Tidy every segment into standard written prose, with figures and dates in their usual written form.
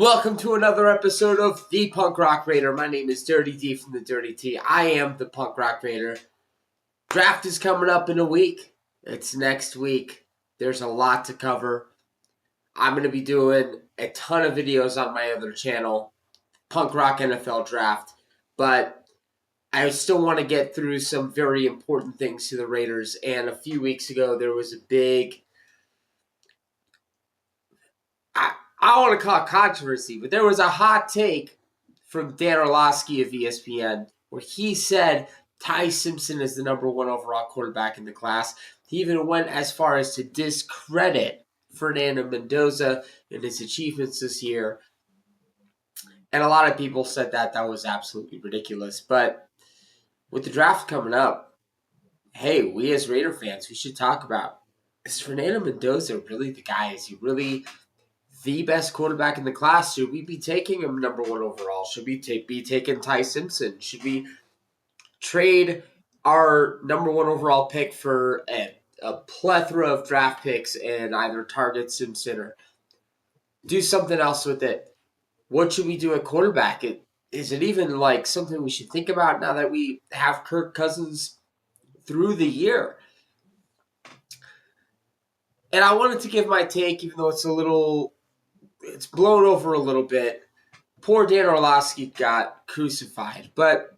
Welcome to another episode of The Punk Rock Raider. My name is Dirty D from the Dirty T. I am the Punk Rock Raider. Draft is coming up in a week. It's next week. There's a lot to cover. I'm going to be doing a ton of videos on my other channel, Punk Rock NFL Draft. But I still want to get through some very important things to the Raiders. And a few weeks ago, there was a big... I don't want to call it controversy, but there was a hot take from Dan Orlovsky of ESPN where he said Ty Simpson is the number one overall quarterback in the class. He even went as far as to discredit Fernando Mendoza and his achievements this year. And a lot of people said that was absolutely ridiculous. But with the draft coming up, hey, we as Raider fans, we should talk about, is Fernando Mendoza really the guy? Is he really the best quarterback in the class? Should we be taking him number one overall? Should we be taking Ty Simpson? Should we trade our number one overall pick for a plethora of draft picks and either target Simpson or do something else with it? What should we do at quarterback? Is it even like something we should think about now that we have Kirk Cousins through the year? And I wanted to give my take, even though it's blown over a little bit. Poor Dan Orlovsky got crucified, but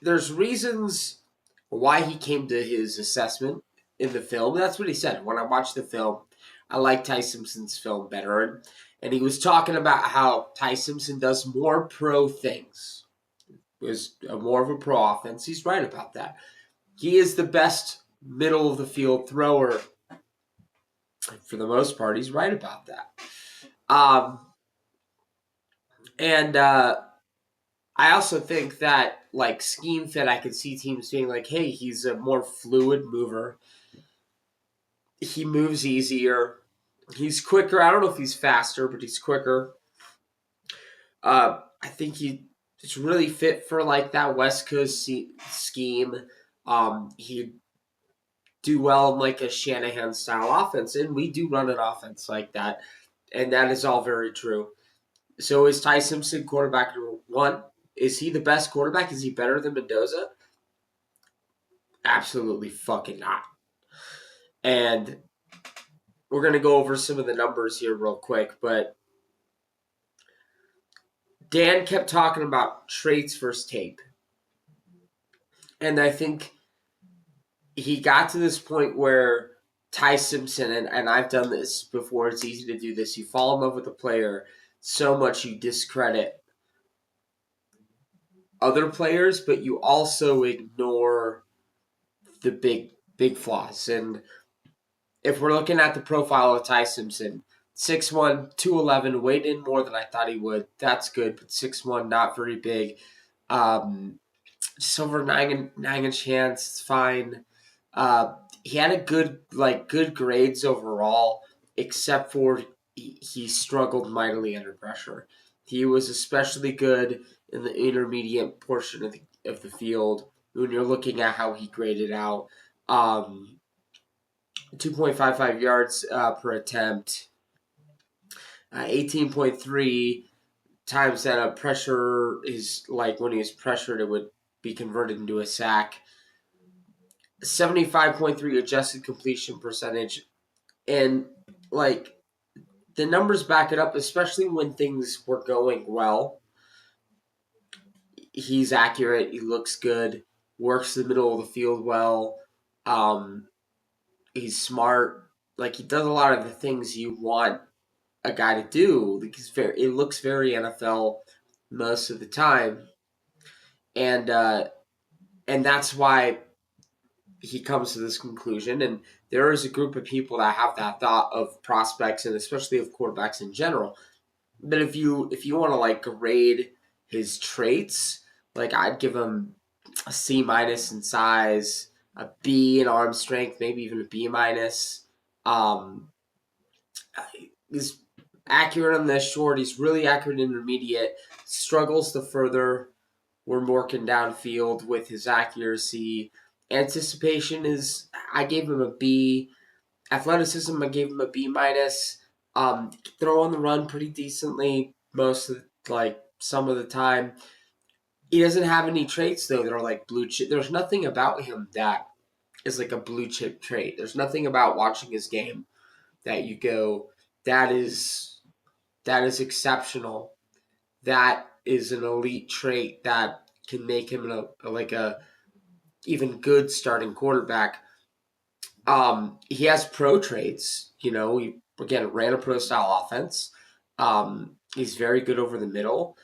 there's reasons why he came to his assessment in the film. That's what he said. When I watched the film, I like Ty Simpson's film better. And he was talking about how Ty Simpson does more pro things. It was more of a pro offense. He's right about that. He is the best middle of the field thrower. For the most part, he's right about that. I also think that, like, scheme fit, I could see teams being like, hey, he's a more fluid mover. He moves easier. He's quicker. I don't know if he's faster, but he's quicker. I think he's really fit for, like, that West Coast scheme. He'd do well in, like, a Shanahan-style offense, and we do run an offense like that, and that is all very true. So is Ty Simpson quarterback number one? Is he the best quarterback? Is he better than Mendoza? Absolutely fucking not. And we're going to go over some of the numbers here real quick, but Dan kept talking about traits versus tape. And I think he got to this point where Ty Simpson, and I've done this before, it's easy to do this. You fall in love with a player so much you discredit other players, but you also ignore the big flaws. And if we're looking at the profile of Ty Simpson, 6'1", 211, weighed in more than I thought he would. That's good, but 6'1", not very big. Just over 9-inch hands, it's fine. He had a good grades overall, except for he struggled mightily under pressure. He was especially good in the intermediate portion of the field when you're looking at how he graded out. 2.55 yards per attempt, 18.3 times that a pressure is like when he was pressured, it would be converted into a sack. 75.3 adjusted completion percentage. And, like, the numbers back it up, especially when things were going well. He's accurate. He looks good. Works the middle of the field well. He's smart. Like, he does a lot of the things you want a guy to do. Like, it looks very NFL most of the time. And that's why he comes to this conclusion. And there is a group of people that have that thought of prospects and especially of quarterbacks in general. But if you want to, like, grade his traits, like, I'd give him a C- in size, a B in arm strength, maybe even a B-. He's accurate on the short. He's really accurate in intermediate. Struggles the further we're working downfield with his accuracy. Anticipation is, I gave him a B. Athleticism, I gave him a B-. Throw on the run pretty decently some of the time. He doesn't have any traits though that are like blue chip. There's nothing about him that is like a blue chip trait. There's nothing about watching his game that you go, that is exceptional. That is an elite trait that can make him a even good starting quarterback. He has pro traits. He again ran a pro style offense. He's very good over the middle.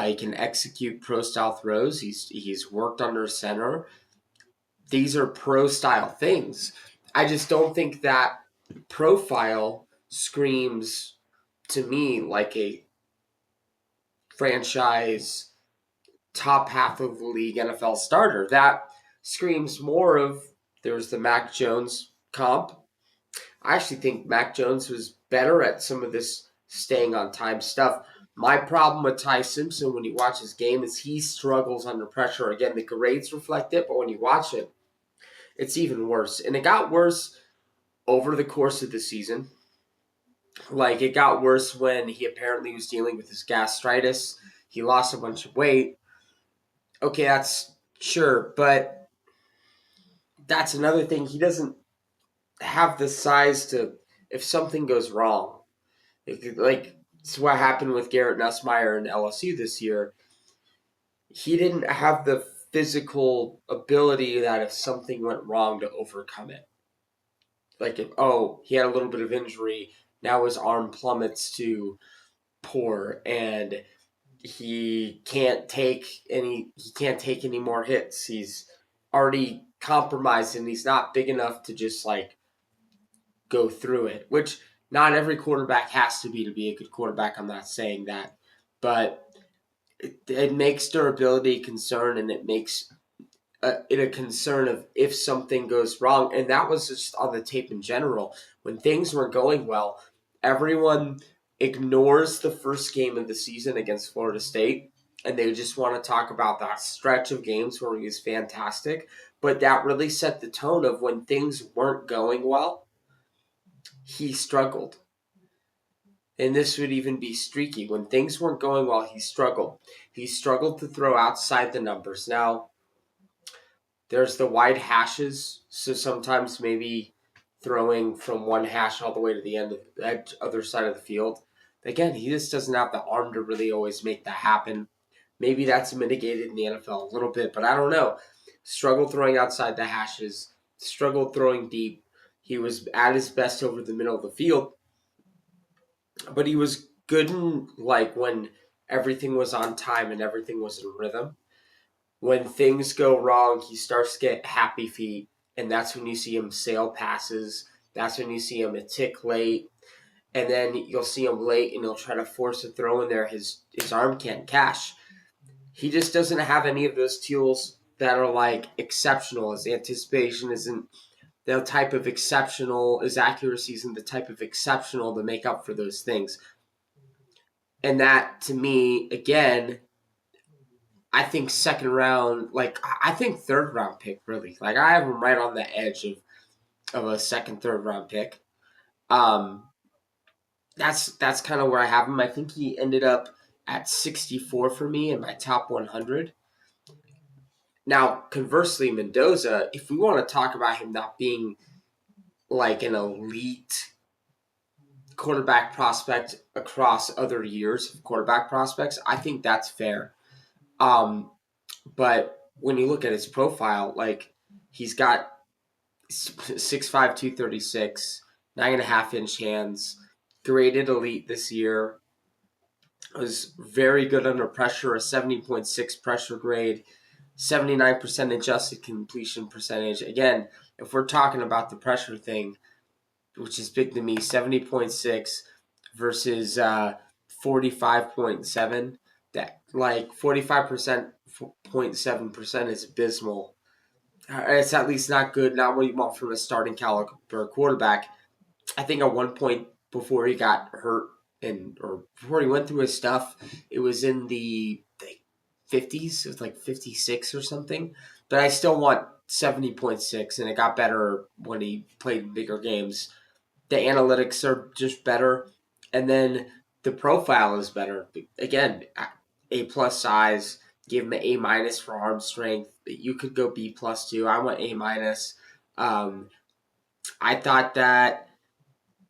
He can execute pro style throws. He's worked under center. These are pro style things. I just don't think that profile screams to me like a franchise top half of the league NFL starter. That screams more of there's the Mac Jones comp. I actually think Mac Jones was better at some of this staying on time stuff. My problem with Ty Simpson when you watch his game is he struggles under pressure. Again, the grades reflect it, but when you watch it, it's even worse. And it got worse over the course of the season. Like, it got worse when he apparently was dealing with his gastritis. He lost a bunch of weight. Okay, that's sure, but that's another thing. He doesn't have the size to, if something goes wrong, it's what happened with Garrett Nussmeier in LSU this year. He didn't have the physical ability that if something went wrong to overcome it. Like he had a little bit of injury, now his arm plummets to poor, and he can't take any more hits. He's already compromised, and he's not big enough to just like go through it, which not every quarterback has to be a good quarterback. I'm not saying that, but it makes durability a concern, and it makes it a concern of if something goes wrong. And that was just on the tape in general. When things were going well, everyone ignores the first game of the season against Florida State, and they just want to talk about that stretch of games where he was fantastic. But that really set the tone of when things weren't going well, he struggled. And this would even be streaky. When things weren't going well, he struggled. He struggled to throw outside the numbers. Now, there's the wide hashes, so sometimes maybe throwing from one hash all the way to the end of the other side of the field. Again, he just doesn't have the arm to really always make that happen. Maybe that's mitigated in the NFL a little bit, but I don't know. Struggled throwing outside the hashes, struggled throwing deep. He was at his best over the middle of the field, but he was good in like when everything was on time and everything was in rhythm. When things go wrong, he starts to get happy feet, and that's when you see him sail passes. That's when you see him a tick late, and then you'll see him late, and he'll try to force a throw in there. His arm can't catch. He just doesn't have any of those tools that are like exceptional. His anticipation isn't the type of exceptional. His accuracy isn't the type of exceptional to make up for those things. And that, to me, again, I think second round, I think third round pick, really. Like, I have him right on the edge of a second, third round pick. Um, that's kind of where I have him. I think he ended up at 64 for me in my top 100. Now, conversely, Mendoza, if we want to talk about him not being like an elite quarterback prospect across other years of quarterback prospects, I think that's fair. But when you look at his profile, like, he's got 6'5", 236, 9.5-inch hands, graded elite this year, was very good under pressure, a 70.6 pressure grade, 79% adjusted completion percentage. Again, if we're talking about the pressure thing, which is big to me, 70.6 versus 45.7. That, like, 45.7% is abysmal. It's at least not good, not what you want from a starting caliber quarterback. I think at one point before he got hurt or before he went through his stuff, it was in the 50s. It was like 56 or something. But I still want 70.6, and it got better when he played bigger games. The analytics are just better. And then the profile is better. Again, A+ size. Give him an A- for arm strength. You could go B+ too. I went A-. I thought that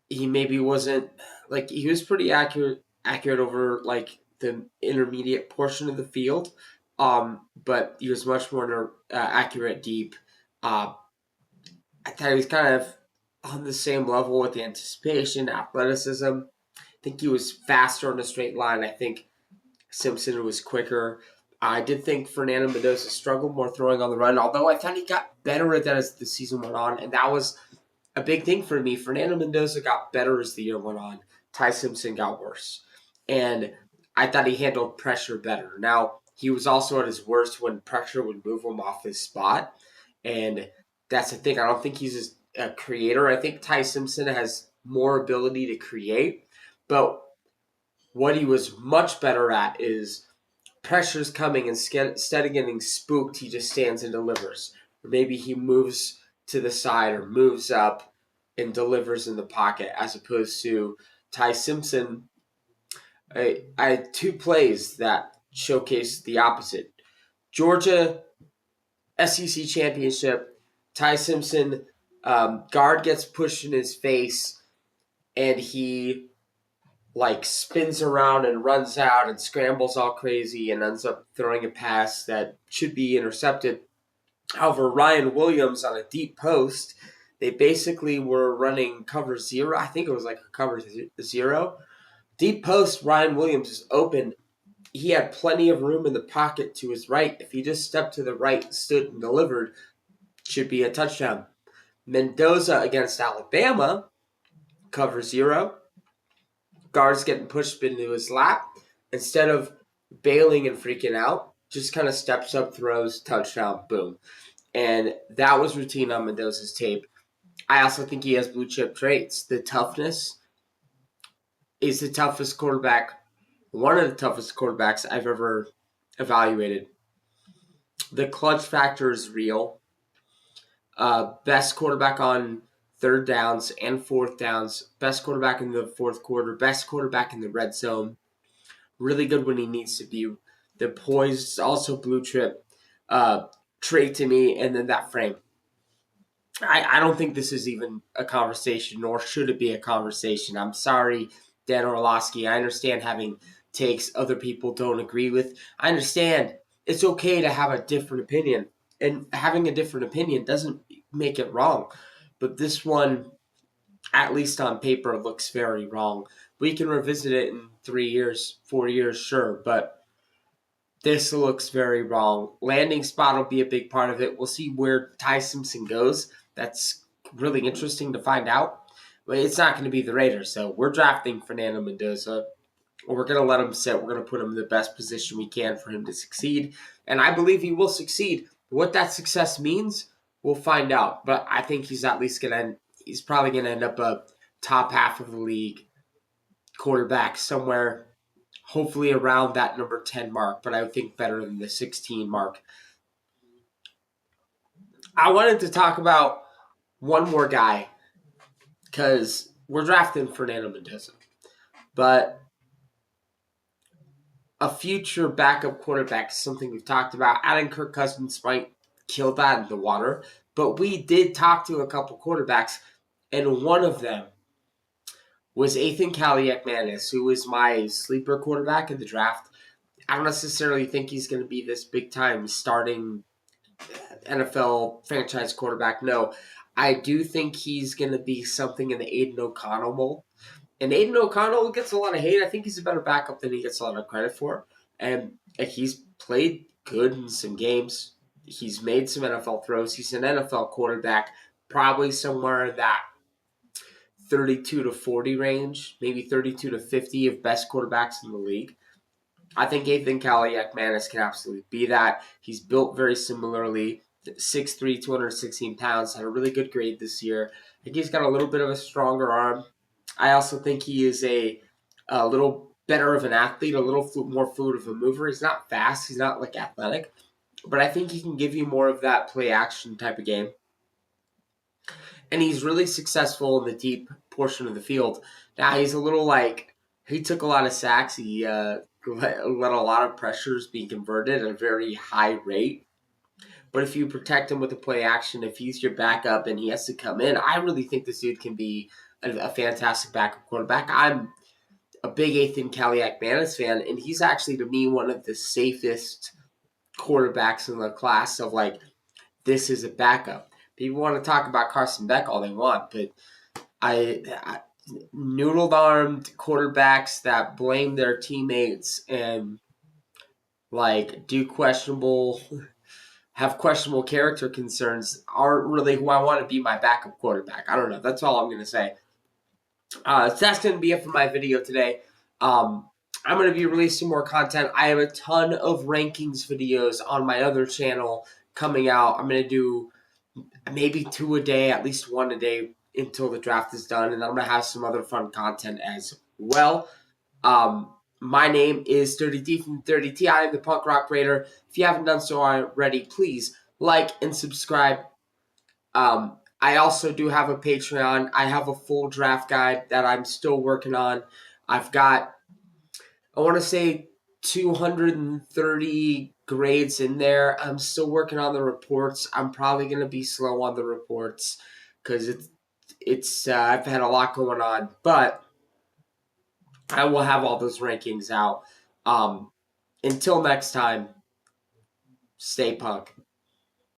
he maybe wasn't like he was pretty accurate over like the intermediate portion of the field, but he was much more accurate deep. Uh, I thought he was kind of on the same level with anticipation, athleticism. I think he was faster on a straight line. I think Simpson was quicker. I did think Fernando Mendoza struggled more throwing on the run, although I thought he got better at that as the season went on, and that was a big thing for me. Fernando Mendoza got better as the year went on. Ty Simpson got worse. And I thought he handled pressure better. Now, he was also at his worst when pressure would move him off his spot. And that's the thing. I don't think he's a creator. I think Ty Simpson has more ability to create. But what he was much better at is pressure's coming, and instead of getting spooked, he just stands and delivers. Or maybe he moves to the side or moves up and delivers in the pocket, as opposed to Ty Simpson. I had two plays that showcased the opposite. Georgia SEC championship. Ty Simpson, guard gets pushed in his face, and he like spins around and runs out and scrambles all crazy and ends up throwing a pass that should be intercepted. However, Ryan Williams on a deep post, they basically were running cover zero. I think it was like a cover zero. Deep post, Ryan Williams is open. He had plenty of room in the pocket to his right. If he just stepped to the right, stood and delivered, should be a touchdown. Mendoza against Alabama, cover zero. Guard's getting pushed into his lap. Instead of bailing and freaking out, just kind of steps up, throws, touchdown, boom. And that was routine on Mendoza's tape. I also think he has blue chip traits. The toughness is the toughest quarterback, one of the toughest quarterbacks I've ever evaluated. The clutch factor is real. Best quarterback on third downs and fourth downs. Best quarterback in the fourth quarter. Best quarterback in the red zone. Really good when he needs to be. The poise is also blue chip trait to me, and then that frame. I don't think this is even a conversation, nor should it be a conversation. I'm sorry, Dan Orlovsky. I understand having takes other people don't agree with. I understand it's okay to have a different opinion, and having a different opinion doesn't make it wrong. But this one, at least on paper, looks very wrong. We can revisit it in 3 years, 4 years, sure, but this looks very wrong. Landing spot will be a big part of it. We'll see where Ty Simpson goes. That's really interesting to find out. But it's not going to be the Raiders, so we're drafting Fernando Mendoza. We're going to let him sit. We're going to put him in the best position we can for him to succeed. And I believe he will succeed. What that success means, we'll find out. But I think he's at least he's probably going to end up a top half of the league quarterback somewhere, hopefully around that number 10 mark, but I would think better than the 16 mark. I wanted to talk about one more guy because we're drafting Fernando Mendoza, but a future backup quarterback is something we've talked about. Adding Kirk Cousins might kill that in the water, but we did talk to a couple quarterbacks, and one of them was Ethan Kaliak-Manis, who was my sleeper quarterback in the draft. I don't necessarily think he's going to be this big time starting NFL franchise quarterback. No, I do think he's going to be something in the Aiden O'Connell mold. And Aiden O'Connell gets a lot of hate. I think he's a better backup than he gets a lot of credit for. And he's played good in some games. He's made some NFL throws. He's an NFL quarterback, probably somewhere in that 32 to 40 range, maybe 32 to 50 of best quarterbacks in the league. I think Ethan Kaliak-Manis can absolutely be that. He's built very similarly. 6'3", 216 pounds, had a really good grade this year. I think he's got a little bit of a stronger arm. I also think he is a little better of an athlete, a little more fluid of a mover. He's not fast. He's not like athletic. But I think he can give you more of that play action type of game. And he's really successful in the deep portion of the field. Now he's a little like he took a lot of sacks. He let a lot of pressures be converted at a very high rate. But if you protect him with the play action, if he's your backup and he has to come in, I really think this dude can be a fantastic backup quarterback. I'm a big Ethan Kaliak-Manis fan, and he's actually to me one of the safest quarterbacks in the class. Of like, this is a backup. People want to talk about Carson Beck all they want, but I noodle-armed quarterbacks that blame their teammates and like do questionable have questionable character concerns aren't really who I want to be my backup quarterback. I don't know. That's all I'm going to say. So that's going to be it for my video today. I'm going to be releasing more content. I have a ton of rankings videos on my other channel coming out. I'm going to do maybe 2 a day, at least 1 a day until the draft is done. And I'm going to have some other fun content as well. My name is 30D from 30T. I am the Punk Rock Raider. If you haven't done so already, please like and subscribe. I also do have a Patreon. I have a full draft guide that I'm still working on. I've got, I want to say, 230 grades in there. I'm still working on the reports. I'm probably going to be slow on the reports because it's I've had a lot going on, but I will have all those rankings out. Until next time, stay punk.